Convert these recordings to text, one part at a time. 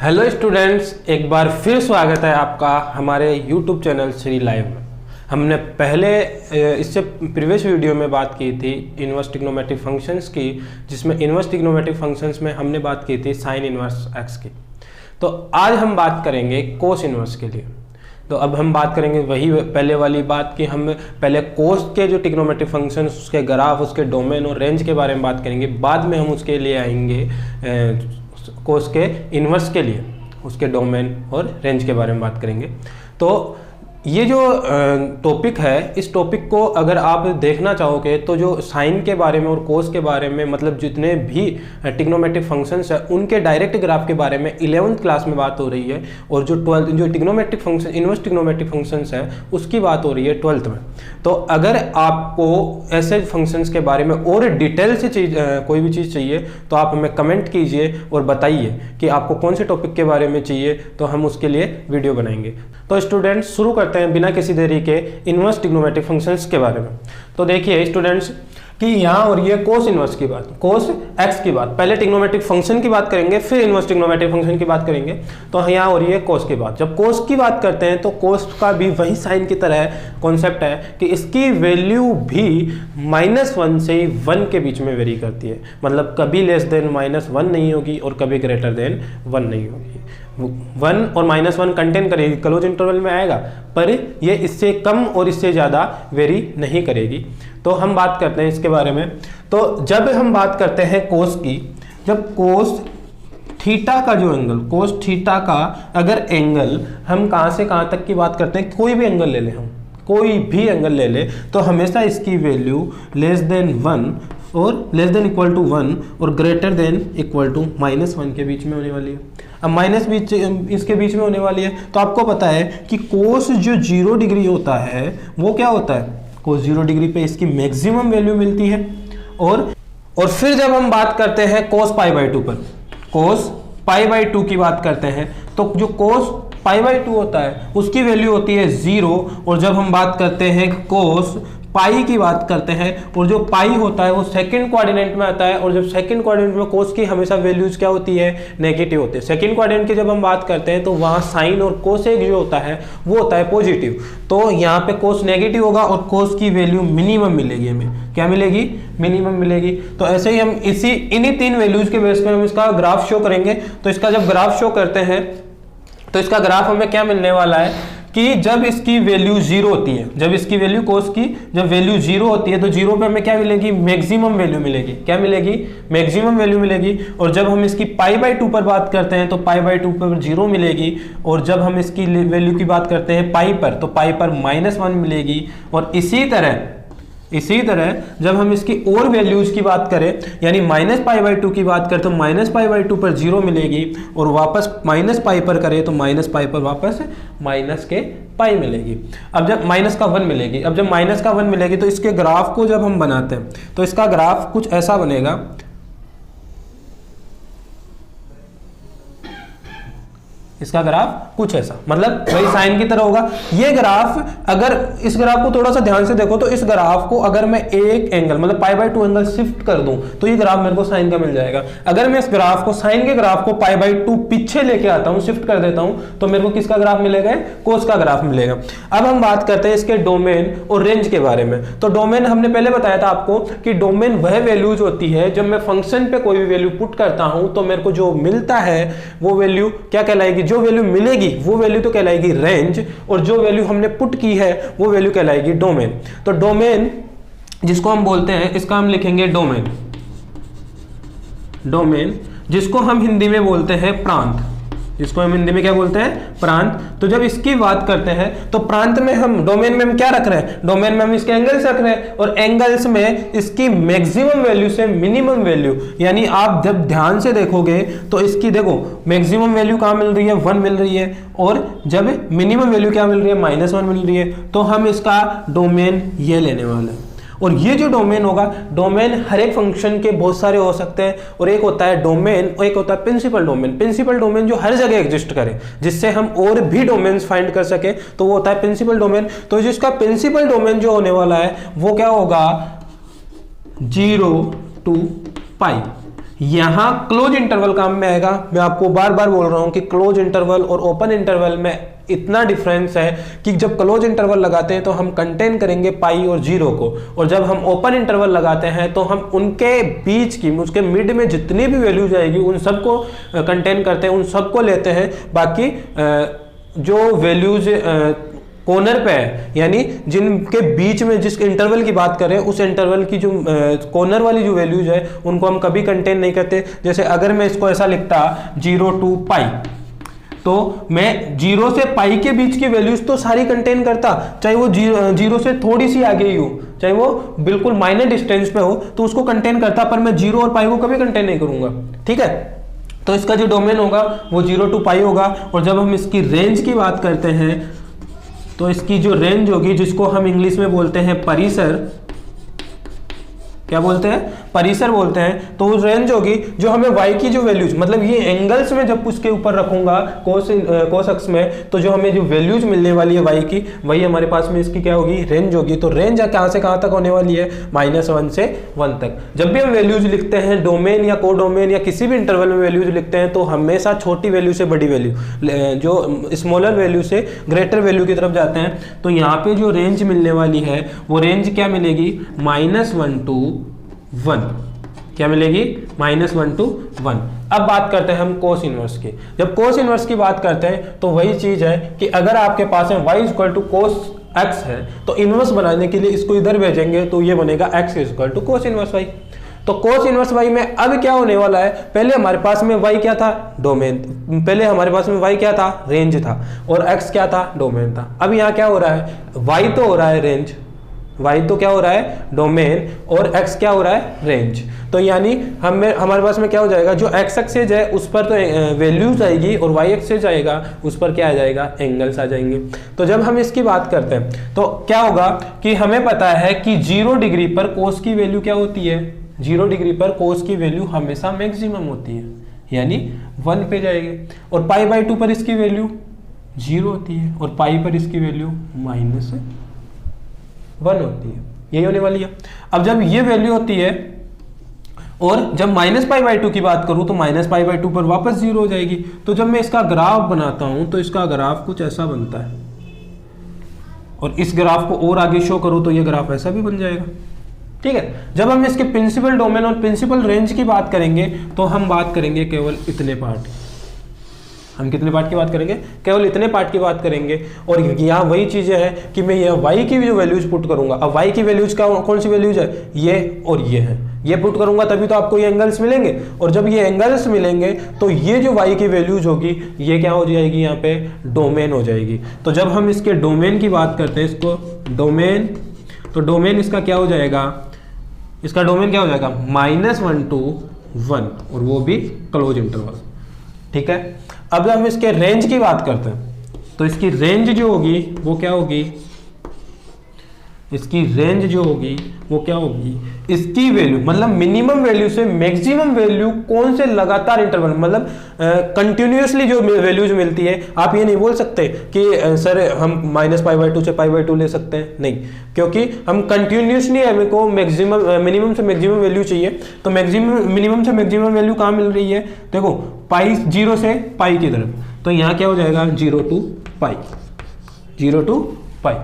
Hello students, एक बार फिर स्वागत है आपका हमारे यूट्यूब चैनल श्री लाइव में। हमने पहले इससे प्रीवियस वीडियो में बात की थी इनवर्स ट्रिग्नोमेट्रिक फंक्शंस की, जिसमें इनवर्स ट्रिग्नोमेट्रिक फंक्शंस में हमने बात की थी साइन इनवर्स एक्स की। तो आज हम बात करेंगे कोस इनवर्स के लिए। तो अब हम बात करेंगे वही पहले वाली बात कि हम पहले कोस के जो ट्रिग्नोमेट्रिक फंक्शन, उसके ग्राफ, उसके डोमेन और रेंज के बारे में बात करेंगे। बाद में हम उसके लिए आएंगे कोस के इन्वर्स के लिए, उसके डोमेन और रेंज के बारे में बात करेंगे। तो ये जो टॉपिक है, इस टॉपिक को अगर आप देखना चाहोगे तो जो साइन के बारे में और कोस के बारे में, मतलब जितने भी ट्रिग्नोमेट्रिक फंक्शंस है उनके डायरेक्ट ग्राफ के बारे में 11th क्लास में बात हो रही है, और जो 12th जो trigonometric function, inverse trigonometric functions है उसकी बात हो रही है 12th में। तो अगर आपको ऐसे फंक्शंस के बारे में और डिटेल से कोई भी चीज़ चाहिए तो आप हमें कमेंट कीजिए और बताइए कि आपको कौन से टॉपिक के बारे में चाहिए, तो हम उसके लिए वीडियो बनाएंगे। तो स्टूडेंट्स शुरू करते हैं बिना किसी देरी के इनवर्स ट्रिग्नोमेट्रिक फंक्शंस के बारे में। तो देखिए स्टूडेंट्स कि यहाँ और ये कोस इनवर्स की बात, कोस एक्स की बात, पहले ट्रिग्नोमेट्रिक फंक्शन की बात करेंगे, फिर इनवर्स ट्रिग्नोमेट्रिक फंक्शन की बात करेंगे। तो यहाँ और ये कोस की बात, जब कोस की बात करते हैं तो कोस का भी वही साइन की तरह कॉन्सेप्ट है कि इसकी वैल्यू भी -1 से 1 के बीच में वेरी करती है। मतलब कभी लेस देन -1 नहीं होगी और कभी ग्रेटर देन 1 नहीं होगी। 1 और -1 कंटेन करेगी, क्लोज इंटरवल में आएगा, पर ये इससे कम और इससे ज़्यादा वेरी नहीं करेगी। तो हम बात करते हैं इसके बारे में। तो जब हम बात करते हैं कोस की, जब कोस थीटा का जो एंगल, कोस थीटा का अगर एंगल हम कहाँ से कहाँ तक की बात करते हैं, कोई भी एंगल ले लें, हम कोई भी एंगल ले लें, तो हमेशा इसकी वैल्यू लेस देन 1 और लेस देन इक्वल टू 1 और ग्रेटर देन इक्वल टू -1 के बीच में होने वाली है। अब माइनस बीच इसके बीच में होने वाली है। तो आपको पता है कि कोस जो 0 डिग्री होता है वो क्या होता है, कोस 0 डिग्री पे इसकी मैक्सिमम वैल्यू मिलती है। और फिर जब हम बात करते हैं कोस π/2 पर, कोस π/2 की बात करते हैं, तो जो कोस π/2 होता है उसकी वैल्यू होती है 0। और जब हम बात करते हैं कोस पाई की बात करते हैं, और जो पाई होता है वो सेकंड कोऑर्डिनेट में आता है, और जब सेकंड कोऑर्डिनेट में कोस की हमेशा वैल्यूज क्या होती है, नेगेटिव होती है। सेकंड कोऑर्डिनेट की जब हम बात करते हैं तो वहाँ साइन और कोसेक जो होता है वो होता है पॉजिटिव। तो यहाँ पे कोस नेगेटिव होगा और कोस की वैल्यू मिनिमम मिलेगी, हमें क्या मिलेगी, मिनिमम मिलेगी। तो ऐसे ही हम इन्हीं 3 वैल्यूज के बेस पे हम इसका ग्राफ शो करेंगे। तो इसका जब ग्राफ शो करते हैं तो इसका ग्राफ हमें क्या मिलने वाला है कि जब इसकी वैल्यू 0 होती है, जब इसकी वैल्यू कोस की जब वैल्यू 0 होती है तो 0 पे हमें क्या मिलेगी, मैक्सिमम वैल्यू मिलेगी। क्या मिलेगी, मैक्सिमम वैल्यू मिलेगी। और जब हम इसकी π/2 पर बात करते हैं तो π/2 पर 0 मिलेगी। और जब हम इसकी वैल्यू की बात करते हैं पाई पर, तो पाई पर -1 मिलेगी। और इसी तरह जब हम इसकी और वैल्यूज की बात करें, यानी -π/2 की बात करें तो -π/2 पर 0 मिलेगी। और वापस -π पर करें तो -π पर वापस -π मिलेगी। अब जब -1 मिलेगी, अब जब -1 मिलेगी तो इसके ग्राफ को जब हम बनाते हैं तो इसका ग्राफ कुछ ऐसा बनेगा। इसका ग्राफ कुछ ऐसा, मतलब वही साइन की तरह होगा। ये ग्राफ, अगर इस ग्राफ को थोड़ा सा ध्यान से देखो तो इस ग्राफ को अगर मैं एक एंगल, मतलब π/2 एंगल शिफ्ट कर दूं तो ये ग्राफ मेरे को साइन का मिल जाएगा। अगर मैं इस ग्राफ को, साइन के ग्राफ को π/2 पीछे लेके आता हूं, शिफ्ट कर देता हूं, तो मेरे को किसका ग्राफ मिलेगा, कोस का ग्राफ मिलेगा। अब हम बात करते हैं इसके डोमेन और रेंज के बारे में। तो डोमेन हमने पहले बताया था आपको कि डोमेन वह वैल्यूज होती है जब मैं फंक्शन पे कोई भी वैल्यू पुट करता हूं तो मेरे को जो मिलता है वो वैल्यू क्या कहलाएगी, जो वैल्यू मिलेगी वो वैल्यू तो कहलाएगी रेंज, और जो वैल्यू हमने पुट की है वो वैल्यू कहलाएगी डोमेन। तो डोमेन जिसको हम बोलते हैं, इसका हम लिखेंगे डोमेन, डोमेन जिसको हम हिंदी में बोलते हैं प्रांत, जिसको हम हिंदी में क्या बोलते हैं, प्रांत। तो जब इसकी बात करते हैं तो प्रांत में हम, डोमेन में हम क्या रख रहे हैं, डोमेन में हम इसके एंगल्स रख रहे हैं, और एंगल्स में इसकी मैक्सिमम वैल्यू से मिनिमम वैल्यू, यानी आप जब ध्यान से देखोगे तो इसकी देखो मैक्सिमम वैल्यू कहाँ मिल रही है, 1 मिल रही है, और जब मिनिमम वैल्यू क्या मिल रही है, -1 मिल रही है। तो हम इसका डोमेन ये लेने वाले हैं। और ये जो डोमेन होगा, डोमेन हर एक फंक्शन के बहुत सारे हो सकते हैं, और एक होता है डोमेन और एक होता है प्रिंसिपल डोमेन। प्रिंसिपल डोमेन जो हर जगह एग्जिस्ट करे, जिससे हम और भी डोमेन्स फाइंड कर सके, तो वो होता है प्रिंसिपल डोमेन। तो जिसका प्रिंसिपल डोमेन जो होने वाला है वो क्या होगा, 0 to π। यहाँ क्लोज इंटरवल काम में आएगा। मैं आपको बार बार बोल रहा हूं कि क्लोज इंटरवल और ओपन इंटरवल में इतना डिफरेंस है कि जब क्लोज इंटरवल लगाते हैं तो हम कंटेन करेंगे पाई और जीरो को, और जब हम ओपन इंटरवल लगाते हैं तो हम उनके बीच की, उसके मिड में जितनी भी वैल्यूज आएगी उन सबको कंटेन करते हैं, उन सबको लेते हैं। बाकी जो वैल्यूज कॉर्नर पे है, यानी जिनके बीच में जिस इंटरवल की बात करें उस इंटरवल की जो कॉर्नर वाली जो वैल्यूज है उनको हम कभी कंटेन नहीं करते। जैसे अगर मैं इसको ऐसा लिखता 0 to पाई, तो मैं 0 से पाई के बीच की वैल्यूज तो सारी कंटेन करता, चाहे वो 0 से थोड़ी सी आगे ही हो, चाहे वो बिल्कुल माइनर डिस्टेंस पे हो, तो उसको कंटेन करता, पर मैं 0 और पाई को कभी कंटेन नहीं करूंगा। ठीक है, तो इसका जो डोमेन होगा वो 0 to पाई होगा। और जब हम इसकी रेंज की बात करते हैं तो इसकी जो रेंज होगी, जिसको हम इंग्लिश में बोलते हैं परिसर, क्या बोलते हैं, परिसर बोलते हैं, तो वो रेंज होगी जो हमें y की जो वैल्यूज, मतलब ये एंगल्स में जब उसके ऊपर रखूंगा कोस अक्ष में, तो जो हमें जो वैल्यूज मिलने वाली है y की, वही हमारे पास में इसकी क्या होगी, रेंज होगी। तो रेंज कहां से कहां तक होने वाली है, -1 से 1 तक। जब भी हम वैल्यूज लिखते हैं डोमेन या कोडोमेन या किसी भी इंटरवल में वैल्यूज लिखते हैं, तो हमेशा छोटी वैल्यू से बड़ी वैल्यू, जो स्मॉलर वैल्यू से ग्रेटर वैल्यू की तरफ जाते हैं। तो यहाँ पे जो रेंज मिलने वाली है वो रेंज क्या मिलेगी, -1 to 1। क्या मिलेगी, -1 to 1। अब बात करते हैं हम कोस इनवर्स की। जब कोस इनवर्स की बात करते हैं तो वही चीज है कि अगर आपके पास है y = cos x है, तो इनवर्स बनाने के लिए इसको इधर भेजेंगे तो ये बनेगा x = cos इनवर्स y। तो cos इनवर्स y में अब क्या होने वाला है, पहले हमारे पास में y क्या था, डोमेन, पहले हमारे पास में y क्या था, रेंज था, और x क्या था, डोमेन था। अब यहाँ क्या हो रहा है, y तो हो रहा है रेंज, y तो क्या हो रहा है, डोमेन, और x क्या हो रहा है, रेंज। तो यानी हमारे पास में क्या हो जाएगा, जो x एक्सिस है उस पर तो वैल्यूज आएगी, और y एक्सिस आएगा उस पर क्या आ जाएगा, एंगल्स आ जाएंगे। तो जब हम इसकी बात करते हैं तो क्या होगा कि हमें पता है कि 0 डिग्री पर कोस की वैल्यू क्या होती है, 0 डिग्री पर कोस की वैल्यू हमेशा मैक्सिमम होती है, यानी 1 पे जाएगी। और π/2 पर इसकी वैल्यू 0 होती है, और पाई पर इसकी वैल्यू -1 होती है, यही होने वाली है। अब जब ये वैल्यू होती है, और जब -π/2 की बात करूं तो -π/2 पर वापस 0 हो जाएगी। तो जब मैं इसका ग्राफ बनाता हूं तो इसका ग्राफ कुछ ऐसा बनता है, और इस ग्राफ को और आगे शो करूं तो ये ग्राफ ऐसा भी बन जाएगा। ठीक है, जब हम इसके प्रिंसिपल डोमेन और प्रिंसिपल रेंज की बात करेंगे तो हम बात करेंगे केवल इतने पार्ट। हम कितने पार्ट की बात करेंगे, केवल इतने पार्ट की बात करेंगे। और यहाँ वही चीजें हैं कि मैं ये y की जो वैल्यूज पुट करूंगा। अब y की वैल्यूज का कौन सी वैल्यूज है, ये और ये है, ये पुट करूंगा तभी तो आपको ये एंगल्स मिलेंगे। और जब ये एंगल्स मिलेंगे तो ये जो y की वैल्यूज होगी ये क्या हो जाएगी, यहाँ पे डोमेन हो जाएगी। तो जब हम इसके डोमेन की बात करते हैं, इसको डोमेन, तो डोमेन इसका क्या हो जाएगा, इसका डोमेन क्या हो जाएगा, -1 to 1, और वो भी क्लोज इंटरवल। ठीक है, अब हम इसके रेंज की बात करते हैं तो इसकी रेंज जो होगी वो क्या होगी, इसकी रेंज जो होगी वो क्या होगी, इसकी वैल्यू मतलब मिनिमम वैल्यू से मैक्सिमम वैल्यू कौन से लगातार इंटरवल, मतलब कंटिन्यूअसली जो वैल्यूज मिलती है। आप ये नहीं बोल सकते कि सर हम -π/2 से π/2 ले सकते हैं, नहीं, क्योंकि हम कंटिन्यूसली हमें को मैक्सिमम मिनिमम से मैक्सिमम वैल्यू चाहिए। तो मैक्सिमम मिनिमम से मैक्सिमम वैल्यू कहाँ मिल रही है, देखो पाई 0 से पाई की तरफ, तो यहाँ क्या हो जाएगा 0 to पाई, 0 to पाई।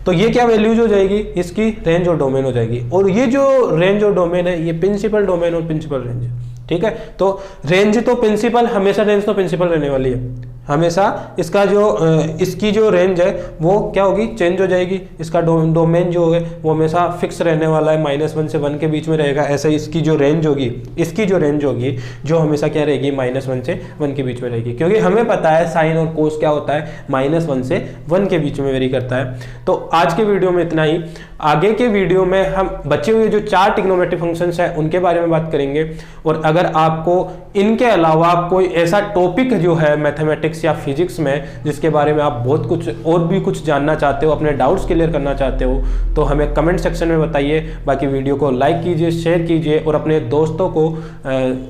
तो ये क्या वैल्यूज हो जाएगी, इसकी रेंज और डोमेन हो जाएगी। और ये जो रेंज और डोमेन है ये प्रिंसिपल डोमेन और प्रिंसिपल रेंज है। ठीक है, तो रेंज तो प्रिंसिपल, हमेशा रेंज तो प्रिंसिपल रहने वाली है, हमेशा इसका जो इसकी जो रेंज है वो क्या होगी, चेंज हो जाएगी। इसका डोमेन जो है वो हमेशा फिक्स रहने वाला है, -1 से 1 के बीच में रहेगा। ऐसे इसकी जो रेंज होगी, इसकी जो रेंज होगी जो हमेशा क्या रहेगी, -1 से 1 के बीच में रहेगी, क्योंकि हमें पता है साइन और कोस क्या होता है, -1 से 1 के बीच में वेरी करता है। तो आज के वीडियो में इतना ही। आगे के वीडियो में हम बचे हुए जो 4 ट्रिग्नोमेट्रिक फंक्शंस हैं उनके बारे में बात करेंगे। और अगर आपको इनके अलावा कोई ऐसा टॉपिक जो है मैथमेटिक्स या फिजिक्स में जिसके बारे में आप बहुत कुछ और भी कुछ जानना चाहते हो, अपने डाउट्स क्लियर करना चाहते हो, तो हमें कमेंट सेक्शन में बताइए। बाकी वीडियो को लाइक कीजिए, शेयर कीजिए और अपने दोस्तों को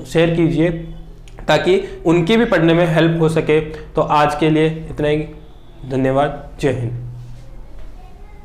शेयर कीजिए ताकि उनकी भी पढ़ने में हेल्प हो सके। तो आज के लिए इतना ही, धन्यवाद, जय हिंद।